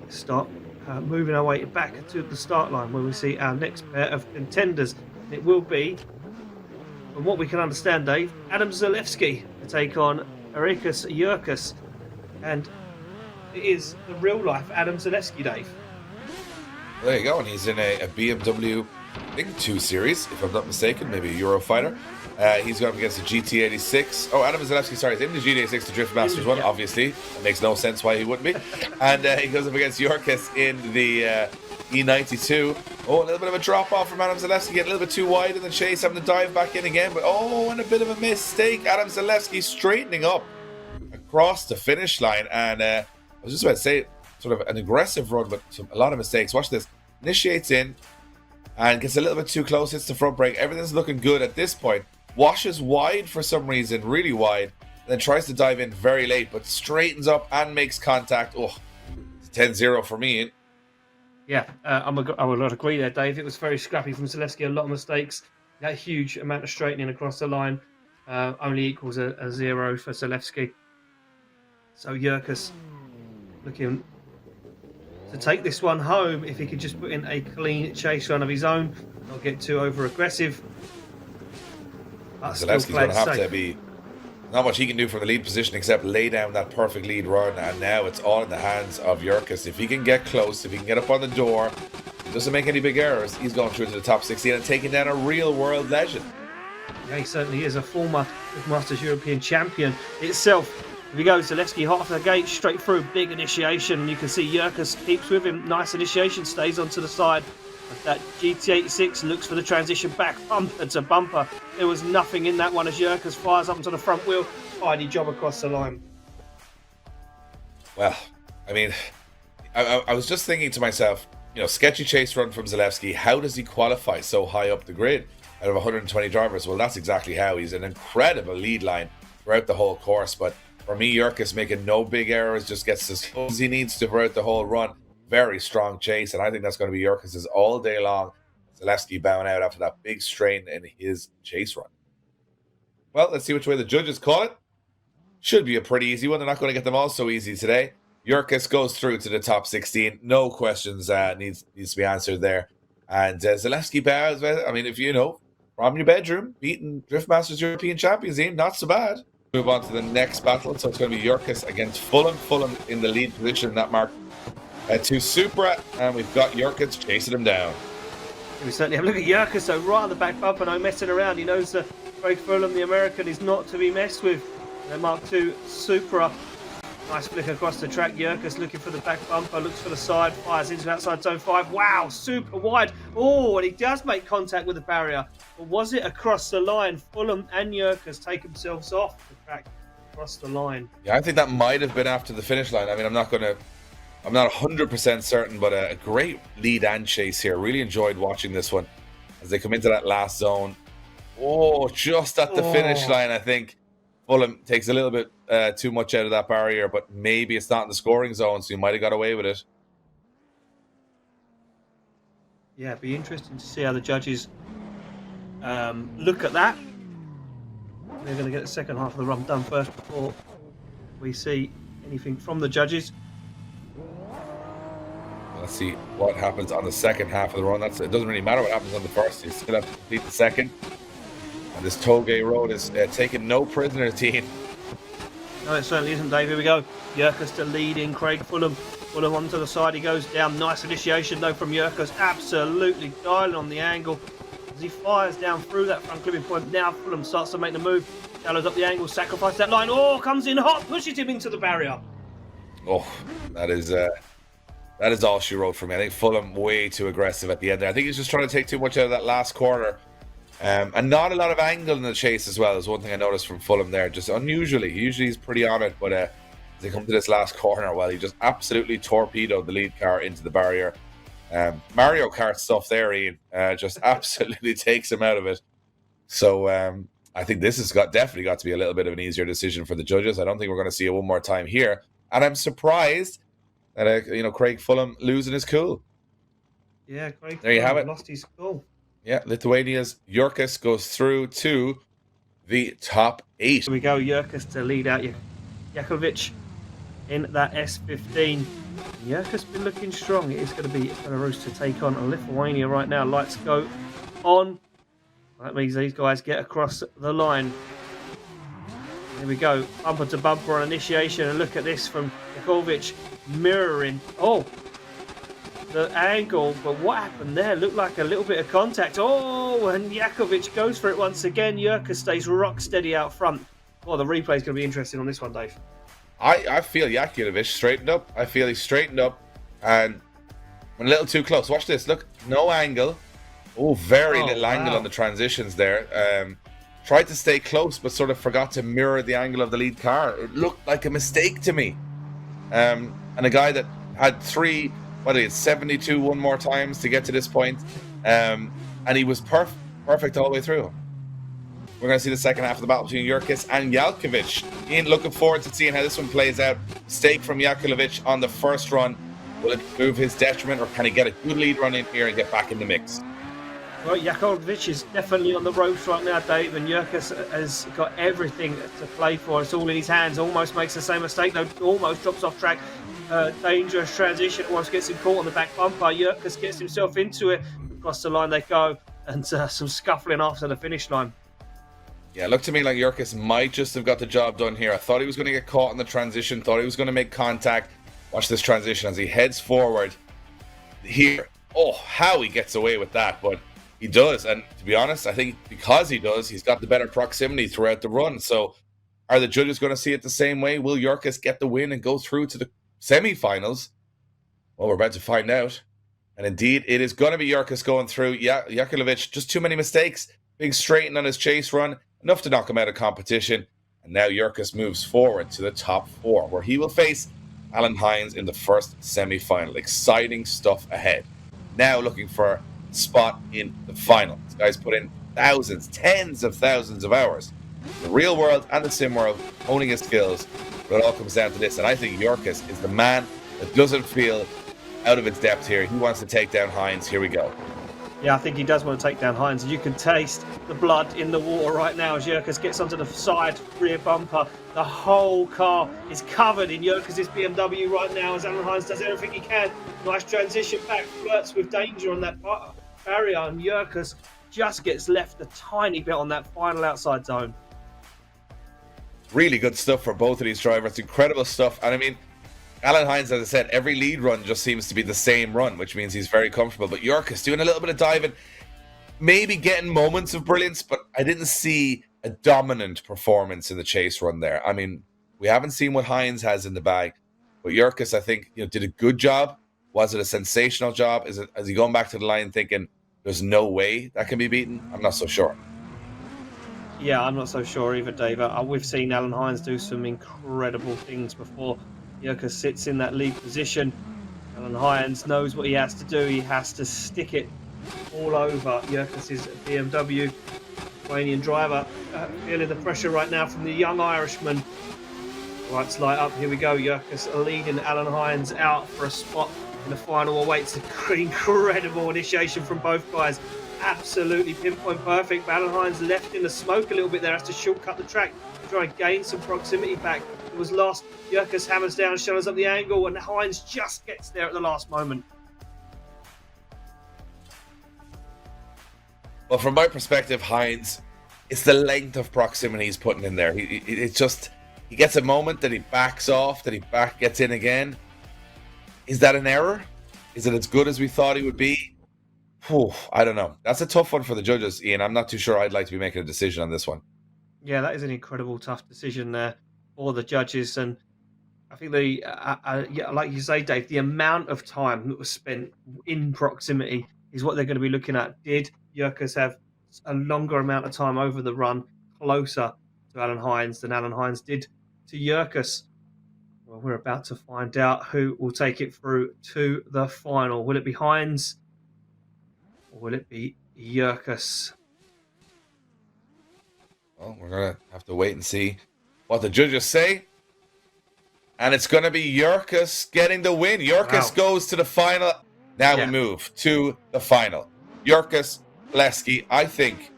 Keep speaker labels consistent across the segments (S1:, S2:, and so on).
S1: start moving our way back to the start line where we see our next pair of contenders. It will be, from what we can understand, Dave, Adam Zalewski to take on Erikas Jurkus. And it is the real life Adam Zalewski, Dave.
S2: Well, there you go, and he's in a BMW, I think 2 Series, if I'm not mistaken, maybe a Eurofighter. He's going up against the GT86. Oh, Adam Zalewski, sorry, he's in the GT86, the Drift Masters one, obviously. It makes no sense why he wouldn't be. And he goes up against Jurkus in the E92. Oh, a little bit of a drop off from Adam Zalewski, getting a little bit too wide in the chase, having to dive back in again. But oh, and a bit of a mistake. Adam Zalewski straightening up across the finish line. And I was just about to say, sort of an aggressive run, but a lot of mistakes. Watch this. Initiates in and gets a little bit too close, hits the front brake. Everything's looking good at this point. Washes wide for some reason, really wide. Then tries to dive in very late, but straightens up and makes contact. Oh, it's 10-0 for me.
S1: Yeah, I would agree there, Dave. It was very scrappy from Zalewski, a lot of mistakes. That huge amount of straightening across the line only equals a 0 for Zalewski. So Jurkus looking to take this one home if he could just put in a clean chase run of his own, not get too over aggressive.
S2: Zalewski's going to have to be, not much he can do from the lead position except lay down that perfect lead run, and now it's all in the hands of Jurkus. If he can get close, if he can get up on the door, he doesn't make any big errors, he's going through to the top 16 and taking down a real world legend.
S1: Yeah, he certainly is, a former Masters European champion itself. If he goes Zalewski hot off the gate, straight through, big initiation, and you can see Jurkus keeps with him. Nice initiation, stays onto the side. But that GT86 looks for the transition back, bumper to bumper. There was nothing in that one as Jurkus fires up onto the front wheel. Tidy job across the line.
S2: Well, I mean, I was just thinking to myself, you know, sketchy chase run from Zalewski. How does he qualify so high up the grid out of 120 drivers? Well, that's exactly how. He's an incredible lead line throughout the whole course, but for me, Jurkus making no big errors, just gets as close as he needs to throughout the whole run. Very strong chase, and I think that's going to be Jurkus's all day long. Zalewski bowing out after that big strain in his chase run. Well, let's see which way the judges call it. Should be a pretty easy one. They're not going to get them all so easy today. Jurkus goes through to the top 16. No questions needs to be answered there. And Zalewski bows. I mean, if you know, from your bedroom, beating Drift Masters European champions, not so bad. Move on to the next battle. So it's going to be Jurkus against Fulham. Fulham in the lead position, that mark. To Supra, and we've got Jurkus chasing him down.
S1: We certainly have a look at Jurkus, so right on the back bumper, no messing around. He knows that Craig Fulham, the American, is not to be messed with. And Mark II Supra, nice flick across the track. Jurkus looking for the back bumper, looks for the side, fires into outside zone 5. Wow, super wide. Oh, and he does make contact with the barrier. But was it across the line? Fulham and Jurkus take themselves off the track across the line.
S2: Yeah, I think that might have been after the finish line. I mean, I'm not 100% certain, but a great lead and chase here. Really enjoyed watching this one as they come into that last zone. Oh, just at the finish line, I think Fulham takes a little bit too much out of that barrier, but maybe it's not in the scoring zone, so you might have got away with it.
S1: Yeah, it'd be interesting to see how the judges look at that. They're going to get the second half of the run done first before we see anything from the judges.
S2: Let's see what happens on the second half of the run. It doesn't really matter what happens on the first. You still have to complete the second. And this Tollgate Road is taking no prisoners, team.
S1: No, it certainly isn't, Dave. Here we go. Jurkus to lead in Craig Fulham. Fulham onto the side. He goes down. Nice initiation, though, from Jurkus. Absolutely dialing on the angle as he fires down through that front clipping point. Now Fulham starts to make the move. Shallows up the angle. Sacrifice that line. Oh, comes in hot. Pushes him into the barrier.
S2: Oh, that is all she wrote for me. I think Fulham way too aggressive at the end there. I think he's just trying to take too much out of that last corner. And not a lot of angle in the chase as well is one thing I noticed from Fulham there. Just unusually. Usually he's pretty on it, but as they come to this last corner, well, he just absolutely torpedoed the lead car into the barrier. Mario Kart stuff there, Ian. Just absolutely takes him out of it. So I think this has definitely got to be a little bit of an easier decision for the judges. I don't think we're going to see it one more time here. And I'm surprised that Craig Fulham losing his cool.
S1: Yeah, Craig.
S2: There you have it.
S1: Lost his cool.
S2: Yeah, Lithuania's Jurkus goes through to the top 8.
S1: Here we go, Jurkus to lead out Jakovic. in that S15. Jurkus been looking strong. It is going to be Belarus to take on Lithuania right now. Lights go on. That means these guys get across the line. Here we go, bumper to bumper on initiation, and look at this from Jakovic mirroring. Oh, the angle, but what happened there? Looked like a little bit of contact. Oh, and Jakovic goes for it once again. Jurkus stays rock steady out front. Well, the replay is going to be interesting on this one, Dave.
S2: I feel Jakovic straightened up. I feel he straightened up and went a little too close. Watch this. Look, no angle. Oh, very little angle on the transitions there. Tried to stay close, but sort of forgot to mirror the angle of the lead car. It looked like a mistake to me. And a guy that had 72 one more times to get to this point. And he was perfect all the way through. We're going to see the second half of the battle between Jurkus and Jakovic. Ian, looking forward to seeing how this one plays out. Mistake from Jakovic on the first run. Will it prove his detriment, or can he get a good lead run in here and get back in the mix?
S1: Well, Jakovic is definitely on the ropes right now, Dave, and Jurkus has got everything to play for. It's all in his hands. Almost makes the same mistake, though. Almost drops off track. Dangerous transition. Almost gets him caught on the back bumper. Jurkus gets himself into it. Across the line they go, and some scuffling after the finish line.
S2: Yeah, it looked to me like Jurkus might just have got the job done here. I thought he was going to get caught in the transition. Thought he was going to make contact. Watch this transition as he heads forward. Here. Oh, how he gets away with that, but he does, and to be honest, I think because he does, he's got the better proximity throughout the run. So are the judges going to see it the same way? Will Jurkus get the win and go through to the semi-finals? Well, we're about to find out. And indeed, it is going to be Jurkus going through. Jakovic, just too many mistakes. Being straightened on his chase run, enough to knock him out of competition. And now Jurkus moves forward to the top four, where he will face Alan Hines in the first semi-final. Exciting stuff ahead. Now looking for spot in the final. This guy's put in thousands, tens of thousands of hours. The real world and the sim world, honing his skills. But it all comes down to this. And I think Jurkus is the man that doesn't feel out of its depth here. He wants to take down Hines. Here we go.
S1: Yeah, I think he does want to take down Hines. You can taste the blood in the water right now as Jurkus gets onto the side rear bumper. The whole car is covered in Jurkus' BMW right now as Alan Hines does everything he can. Nice transition back, flirts with danger on that barrier, and Jurkus just gets left a tiny bit on that final outside zone.
S2: Really good stuff for both of these drivers. Incredible stuff. And I mean, Alan Hines, as I said, every lead run just seems to be the same run, which means he's very comfortable. But Jurkus doing a little bit of diving, maybe getting moments of brilliance, but I didn't see a dominant performance in the chase run there. I mean, we haven't seen what Hines has in the bag, but Jurkus, I think, did a good job. Was it a sensational job? Is he going back to the line thinking there's no way that can be beaten? I'm not so sure.
S1: Yeah, I'm not so sure either, Dave. We've seen Alan Hines do some incredible things before. Jurkus sits in that lead position. Alan Hines knows what he has to do. He has to stick it all over Jurkus' BMW. Lithuanian driver feeling the pressure right now from the young Irishman. Lights light up. Here we go. Jurkus leading Alan Hines out for a spot in the final. Awaits an incredible initiation from both guys. Absolutely pinpoint perfect. But Alan Hines left in the smoke a little bit there. Has to shortcut the track to try and gain some proximity back. It was lost. Jurkus hammers down, shows up the angle, and Hines just gets there at the last moment.
S2: Well, from my perspective, Hines, it's the length of proximity he's putting in there. He gets a moment that he backs off, that he gets in again. Is that an error? Is it as good as we thought he would be? Whew, I don't know. That's a tough one for the judges, Ian. I'm not too sure I'd like to be making a decision on this one.
S1: Yeah, that is an incredible tough decision there for the judges, and I think like you say, Dave, the amount of time that was spent in proximity is what they're going to be looking at. Did Jurkus have a longer amount of time over the run, closer to Alan Hines than Alan Hines did to Jurkus? Well, we're about to find out who will take it through to the final. Will it be Hines or will it be Jurkus?
S2: Well, we're going to have to wait and see what the judges say. And it's going to be Jurkus getting the win. Jurkus goes to the final. Now we move to the final. Jurkus, Pileski. I think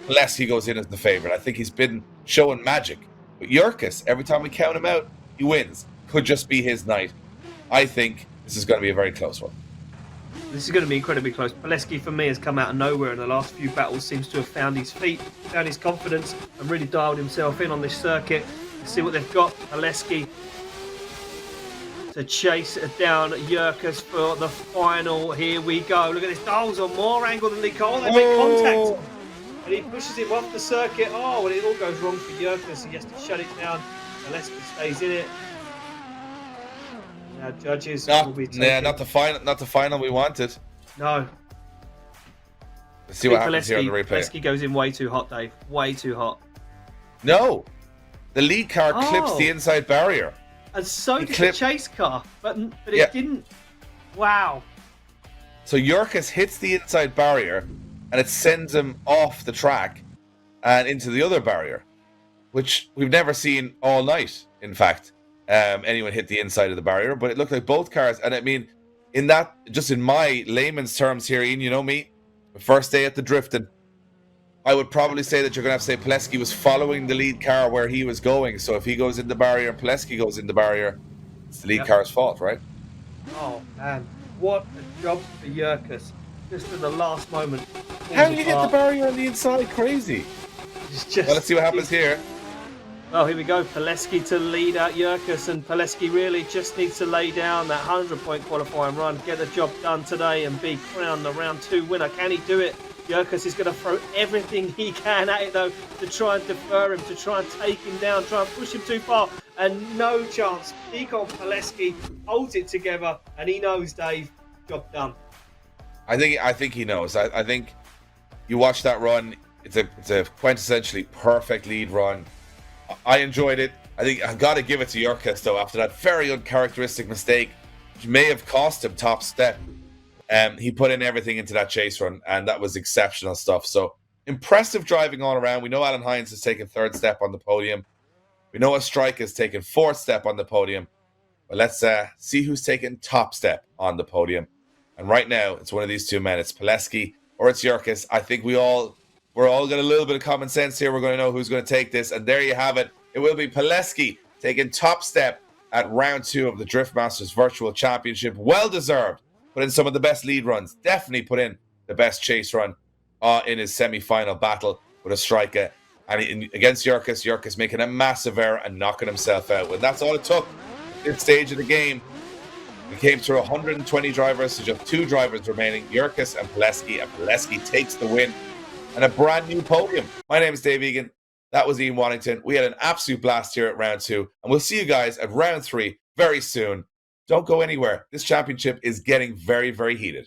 S2: Pileski goes in as the favorite. I think he's been showing magic. But Jurkus, every time we count him out, he wins. could just be his night. I think this is going to be a very close one.
S1: This is going to be incredibly close. Pileski, for me, has come out of nowhere in the last few battles, seems to have found his feet, found his confidence, and really dialed himself in on this circuit. Let's see what they've got. Pileski to chase down Jurkus for the final. Here we go. Look at this. Dole's on more angle than Nicole. They make contact. And he pushes him off the circuit. Oh, and it all goes wrong for Jurkus. He has to shut it down. Pileski stays in it. Now judges will be taking...
S2: not the final we wanted.
S1: No.
S2: Let's see what happens here on the replay.
S1: Pileski goes in way too hot, Dave. Way too hot.
S2: No. The lead car clips the inside barrier.
S1: And so did the chase car. But it didn't. Wow.
S2: So Jurkus hits the inside barrier and it sends him off the track and into the other barrier, which we've never seen all night, in fact. Anyone hit the inside of the barrier, but it looked like both cars. And I mean, just in my layman's terms here, Ian, you know me, the first day at the drifting, I would probably say that you're going to have to say Pileski was following the lead car where he was going. So if he goes in the barrier and Pileski goes in the barrier, it's the lead car's fault, right?
S1: Oh, man. What a job for Jurkus. Just at the last moment.
S2: How did he get the barrier on the inside? Crazy. Well, let's see what happens here.
S1: Well, here we go. Pileski to lead out Jurkus, and Pileski really just needs to lay down that 100-point qualifying run, get the job done today, and be crowned the round 2 winner. Can he do it? Jurkus is going to throw everything he can at it, though, to try and defer him, to try and take him down, try and push him too far, and no chance. Nico Pileski holds it together, and he knows, Dave, job done.
S2: I think he knows. I think you watch that run. It's a quintessentially perfect lead run. I enjoyed it. I think I've got to give it to Jurkus, though, after that very uncharacteristic mistake, which may have cost him top step. He put in everything into that chase run, and that was exceptional stuff. So, impressive driving all around. We know Alan Hines has taken 3rd step on the podium. We know Ostrika has taken 4th step on the podium. But let's see who's taken top step on the podium. And right now, it's one of these two men. It's Pileski or it's Jurkus. I think we're all got a little bit of common sense here. We're going to know who's going to take this. And there you have it. It will be Pileski taking top step at round 2 of the Drift Masters Virtual Championship. Well deserved. Put in some of the best lead runs. Definitely put in the best chase run in his semi-final battle with Ostrika. And against Jurkus, Jurkus making a massive error and knocking himself out. And that's all it took at this stage of the game. We came through 120 drivers, so just 2 drivers remaining, Jurkus and Pileski takes the win and a brand new podium. My name is Dave Egan. That was Ian Waddington. We had an absolute blast here at round 2, and we'll see you guys at round 3 very soon. Don't go anywhere. This championship is getting very, very heated.